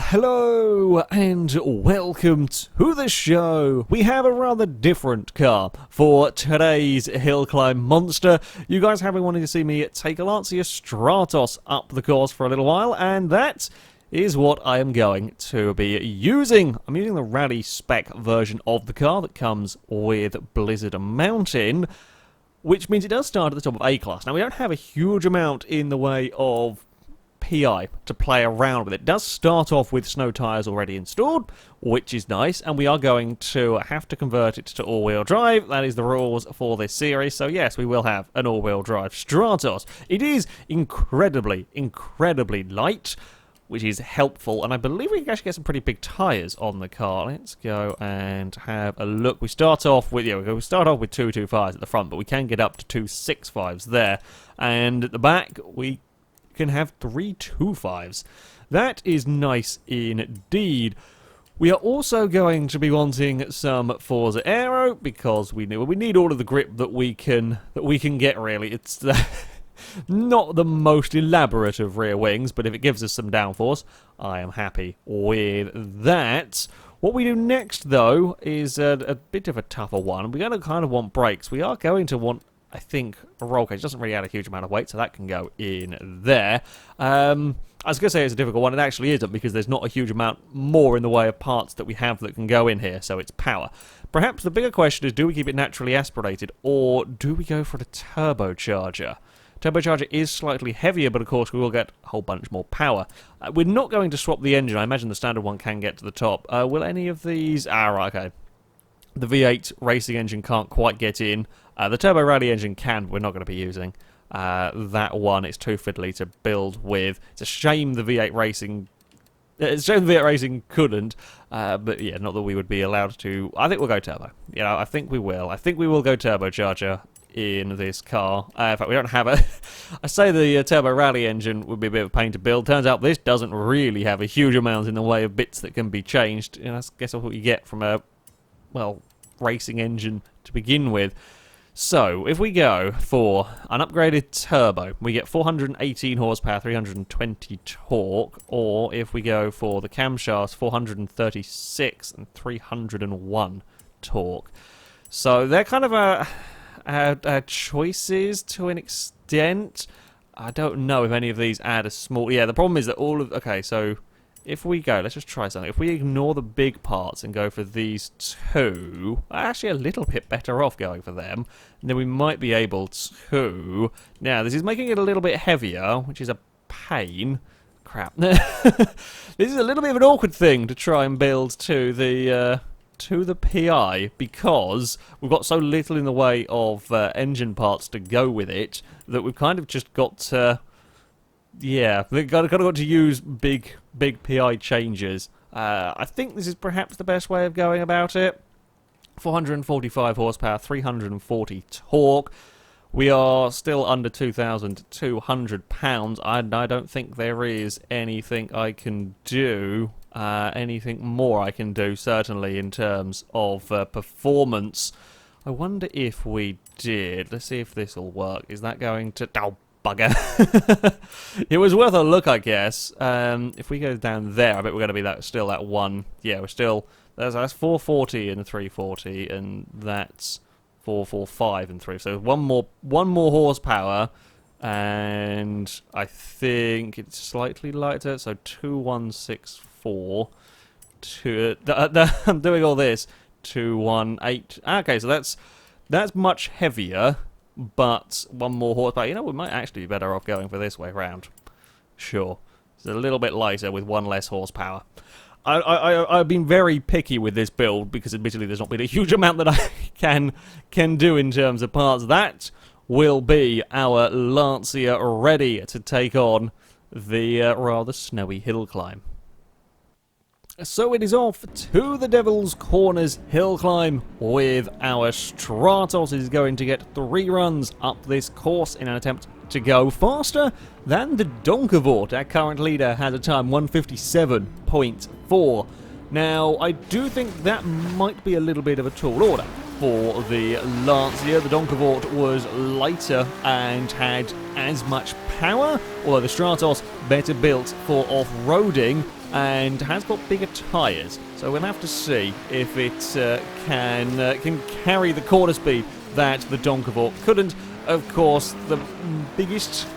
Hello and welcome to the show. We have a rather different car for today's hill climb monster. You guys have been wanting to see me take a Lancia Stratos up the course for a little while, and that is what I am going to be using. I'm using the rally spec version of the car that comes with Blizzard Mountain, which means it does start at the top of A-Class. Now, we don't have a huge amount in the way of PI to play around with. It does start off with snow tyres already installed, which is nice, and we are going to have to convert it to all-wheel drive. That is the rules for this series, so yes, we will have an all-wheel drive Stratos. It is incredibly light, which is helpful, and I believe we can actually get some pretty big tyres on the car. Let's go and have a look. We start off with, we start off with 225s at the front, but we can get up to 265s there, and at the back we can have 325s. That is nice indeed. We are also going to be wanting some Forza Aero because we need all of the grip that we can get. Really, it's not the most elaborate of rear wings, but if it gives us some downforce, I am happy with that. What we do next, though, is a bit of a tougher one. We're going to kind of want brakes. We are going to want, I think, a roll cage. It doesn't really add a huge amount of weight, so that can go in there. I was going to say it's a difficult one. It actually isn't, because there's not a huge amount more in the way of parts that we have that can go in here, so it's power. Perhaps the bigger question is, do we keep it naturally aspirated, or do we go for the turbocharger? Turbocharger is slightly heavier, but of course we will get a whole bunch more power. We're not going to swap the engine. I imagine the standard one can get to the top. Will any of these... right, okay. The V8 racing engine can't quite get in. The Turbo Rally engine can, but we're not going to be using that one. It's too fiddly to build with. It's a shame the V8 Racing... It's a shame the V8 Racing couldn't, but yeah, not that we would be allowed to... I think we'll go turbo. You know, I think we will. I think we will go turbocharger in this car. In fact, we don't have a... I say the Turbo Rally engine would be a bit of a pain to build. Turns out this doesn't really have a huge amount in the way of bits that can be changed. And I guess that's what you get from a, well, racing engine to begin with. So, if we go for an upgraded turbo, we get 418 horsepower, 320 torque, or if we go for the camshafts, 436 and 301 torque. So, they're kind of choices to an extent. I don't know if any of these add a small... Yeah, the problem is that all of... Okay, so if we go... Let's just try something. If we ignore the big parts and go for these two... Actually, a little bit better off going for them. And then we might be able to... Now, this is making it a little bit heavier, which is a pain. Crap. This is a little bit of an awkward thing to try and build to the PI, because we've got so little in the way of engine parts to go with it that we've kind of just got to, yeah, we've got to use big PI changes. I think this is perhaps the best way of going about it. 445 horsepower, 340 torque. We are still under 2,200 pounds. I don't think there is anything I can do. Anything more I can do, certainly, in terms of performance. I wonder if we did. Let's see if this will work. Is that going to... Oh, bugger. It was worth a look, I guess. If we go down there, I bet we're going to be still that one. Yeah, we're still... That's 440 and 340, and that's 445 and 3. So one more horsepower, and I think it's slightly lighter, so 2164. I'm doing all this. 218. Okay, so that's much heavier, but one more horsepower. You know, we might actually be better off going for this way round. Sure, it's a little bit lighter with one less horsepower. I've been very picky with this build because, admittedly, there's not been a huge amount that I can do in terms of parts. That will be our Lancia ready to take on the rather snowy hill climb. So it is off to the Devil's Corners hill climb with our Stratos. Is going to get 3 runs up this course in an attempt to go faster than the Donkavort. Our current leader has a time 157.4. Now, I do think that might be a little bit of a tall order for the Lancia. The Donkavort was lighter and had as much power, although the Stratos better built for off-roading. and has got bigger tyres. So we'll have to see if it can carry the corner speed that the Donkavort couldn't. Of course, the biggest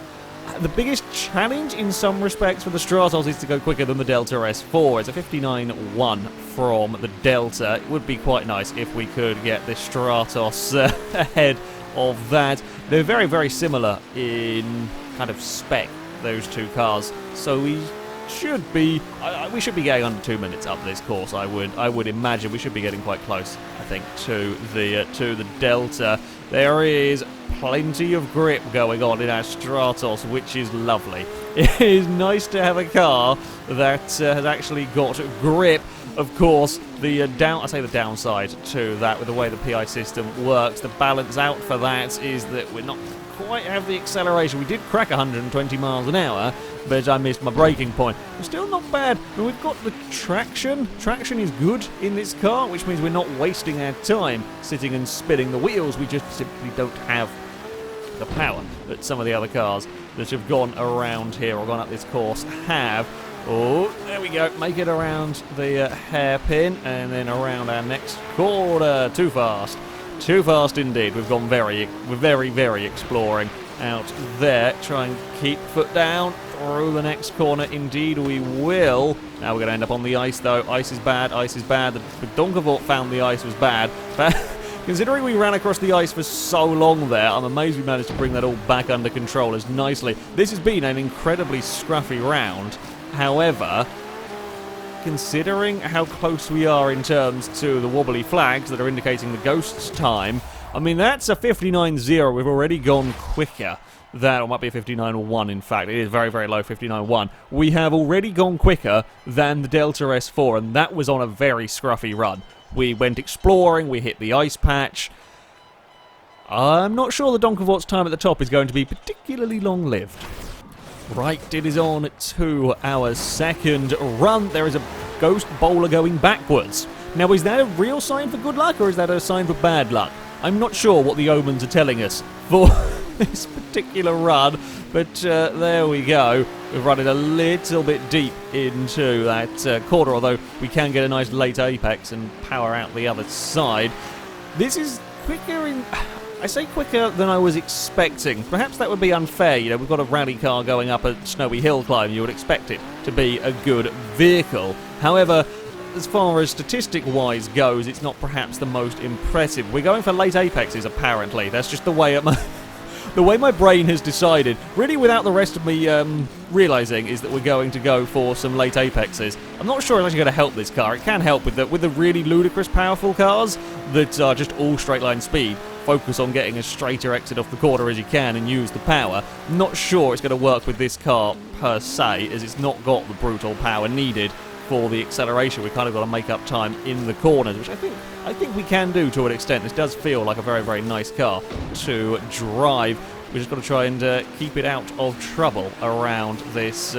challenge in some respects for the Stratos is to go quicker than the Delta S4. It's a 59.1 from the Delta. It would be quite nice if we could get the Stratos ahead of that. They're very, very similar in kind of spec, those two cars. So we should be getting under 2 minutes up this course. I would imagine we should be getting quite close, I think, to the Delta. There is plenty of grip going on in our Stratos, which is lovely. It is nice to have a car that has actually got grip. Of course, the downside to that, with the way the PI system works, the balance out for that is that we're not quite have the acceleration. We did crack 120 miles an hour, but I missed my braking point. We're still not bad. And we've got the traction. Traction is good in this car, which means we're not wasting our time sitting and spinning the wheels. We just simply don't have the power that some of the other cars that have gone around here or gone up this course have. Oh, there we go. Make it around the hairpin and then around our next corner. Too fast. Too fast indeed. We're very, very exploring out there. Try and keep foot down through the next corner. Indeed we will. Now we're going to end up on the ice though. Ice is bad. Ice is bad. The Donkavort found the ice was bad. But considering we ran across the ice for so long there, I'm amazed we managed to bring that all back under control as nicely. This has been an incredibly scruffy round. However, considering how close we are in terms to the wobbly flags that are indicating the Ghost's time, I mean, that's a 59.0. We've already gone quicker. That, or might be a 59.1 in fact. It is very, very low, 59.1. We have already gone quicker than the Delta S4, and that was on a very scruffy run. We went exploring, we hit the ice patch. I'm not sure the Donkavort's time at the top is going to be particularly long-lived. Right, it is on to our second run. There is a Ghost bowler going backwards. Now, is that a real sign for good luck, or is that a sign for bad luck? I'm not sure what the omens are telling us for this particular run, but there we go. We've run it a little bit deep into that corner, although we can get a nice late apex and power out the other side. This is quicker in... I say quicker than I was expecting. Perhaps that would be unfair. You know, we've got a rally car going up a snowy hill climb. You would expect it to be a good vehicle. However, as far as statistic-wise goes, it's not perhaps the most impressive. We're going for late apexes, apparently. That's just the way my brain has decided, really without the rest of me realising, is that we're going to go for some late apexes. I'm not sure it's actually going to help this car. It can help with the really ludicrous powerful cars that are just all straight line speed. Focus on getting a straighter exit off the corner as you can and use the power. I'm not sure it's going to work with this car per se, as it's not got the brutal power needed for the acceleration. We've kind of got to make up time in the corners, which I think we can do to an extent. This does feel like a very, very nice car to drive. We've just got to try and keep it out of trouble around this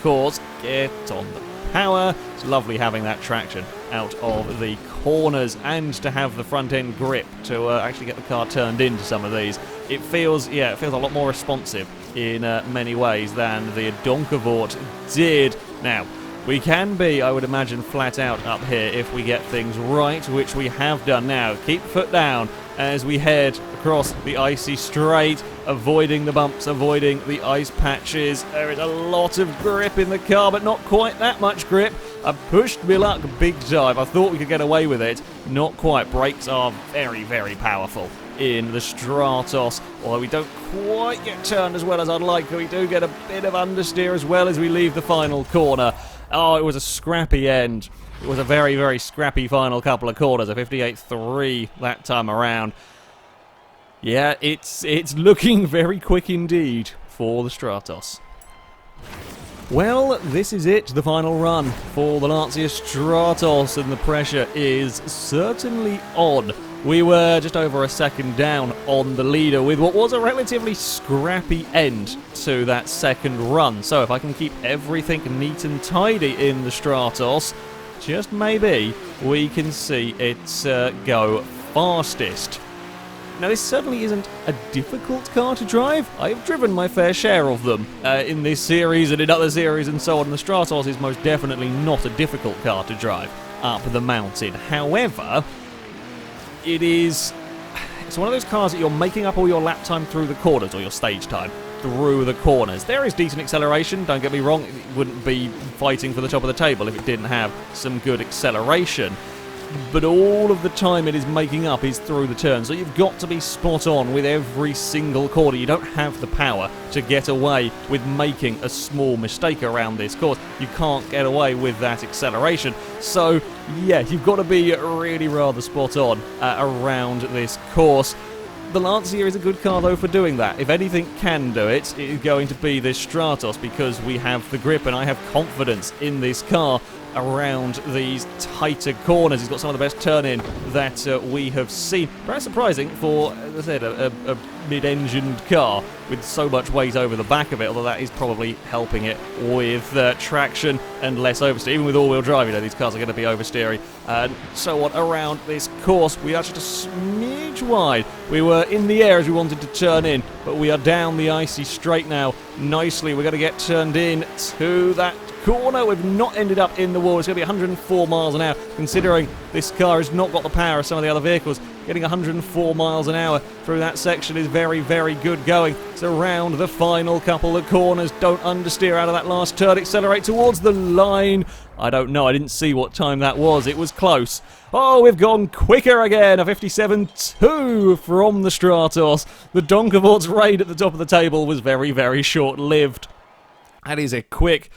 course. Get on the power. It's lovely having that traction out of the corners and to have the front end grip to actually get the car turned into some of these. It feels a lot more responsive in many ways than the Donkavort did. Now, we can be, I would imagine, flat out up here if we get things right, which we have done now. Keep foot down as we head across the icy straight, avoiding the bumps, avoiding the ice patches. There is a lot of grip in the car, but not quite that much grip. I pushed my luck big time. I thought we could get away with it. Not quite. Brakes are very, very powerful in the Stratos, although we don't quite get turned as well as I'd like. We do get a bit of understeer as well as we leave the final corner. Oh, it was a scrappy end. It was a very, very scrappy final couple of corners. A 58.3 that time around. Yeah, it's looking very quick indeed for the Stratos. Well, this is it, the final run for the Lancia Stratos, and the pressure is certainly on. We were just over a second down on the leader with what was a relatively scrappy end to that second run. So if I can keep everything neat and tidy in the Stratos, just maybe we can see it go fastest. Now, this certainly isn't a difficult car to drive. I've driven my fair share of them in this series and in other series and so on. The Stratos is most definitely not a difficult car to drive up the mountain. However, it's one of those cars that you're making up all your lap time through the corners, or your stage time through the corners. There is decent acceleration, don't get me wrong. It wouldn't be fighting for the top of the table if it didn't have some good acceleration. But all of the time it is making up is through the turn. So you've got to be spot on with every single corner. You don't have the power to get away with making a small mistake around this course. You can't get away with that acceleration. So, yeah, you've got to be really rather spot on around this course. The Lancia is a good car, though, for doing that. If anything can do it, it is going to be this Stratos, because we have the grip and I have confidence in this car around these tighter corners. He's got some of the best turn-in that we have seen. Perhaps surprising for, as I said, a mid-engined car with so much weight over the back of it, although that is probably helping it with traction and less oversteer. Even with all-wheel drive, you know, these cars are going to be oversteering and so on around this course. We are just a smidge wide. We were in the air as we wanted to turn in, but we are down the icy straight now nicely. We're going to get turned in to that corner. We've not ended up in the wall. It's going to be 104 miles an hour, considering this car has not got the power of some of the other vehicles. Getting 104 miles an hour through that section is very, very good going. It's around the final couple of corners. Don't understeer out of that last turn. Accelerate towards the line. I don't know. I didn't see what time that was. It was close. Oh, we've gone quicker again. A 57.2 from the Stratos. The Donkervort's raid at the top of the table was very, very short-lived. That is a quick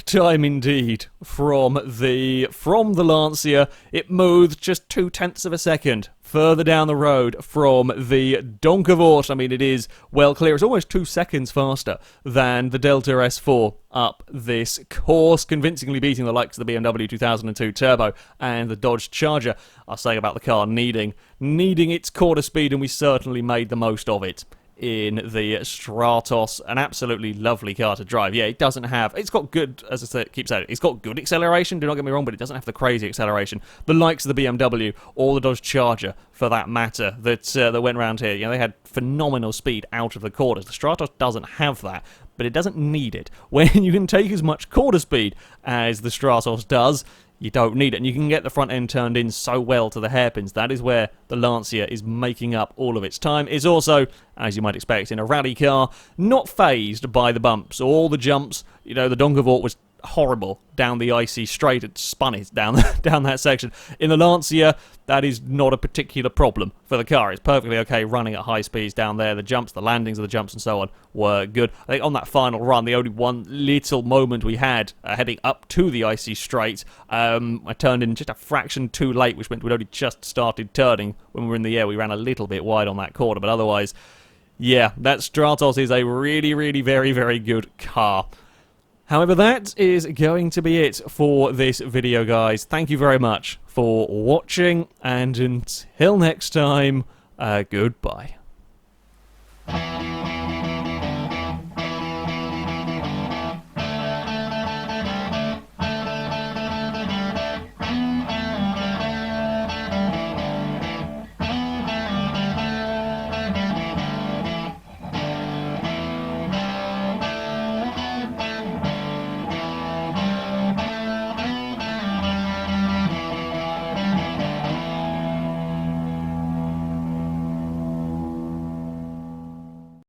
time indeed from the Lancia. It moved just 0.2 of a second further down the road from the Donkervort. I mean, it is well clear. It's almost 2 seconds faster than the Delta S4 up this course, convincingly beating the likes of the BMW 2002 Turbo and the Dodge Charger. I was saying about the car needing its quarter speed, and we certainly made the most of it in the Stratos. An absolutely lovely car to drive. Yeah, it's got good, as I said, keep saying, it's got good acceleration, do not get me wrong, but it doesn't have the crazy acceleration. The likes of the BMW or the Dodge Charger, for that matter, that went around here, you know, they had phenomenal speed out of the corners. The Stratos doesn't have that, but it doesn't need it. When you can take as much quarter speed as the Stratos does, you don't need it, and you can get the front end turned in so well to the hairpins. That is where the Lancia is making up all of its time. It's also, as you might expect in a rally car, not phased by the bumps or the jumps. You know, the Donkervort was horrible down the icy straight. It spun it down that section. In the Lancia, that is not a particular problem for the car. It's perfectly okay running at high speeds down there. The jumps, the landings of the jumps and so on were good. I think on that final run, the only one little moment we had heading up to the icy straight, I turned in just a fraction too late, which meant we'd only just started turning. When we were in the air, we ran a little bit wide on that corner, but otherwise, yeah, that Stratos is a really, really very, very good car. However, that is going to be it for this video, guys. Thank you very much for watching, and until next time, goodbye.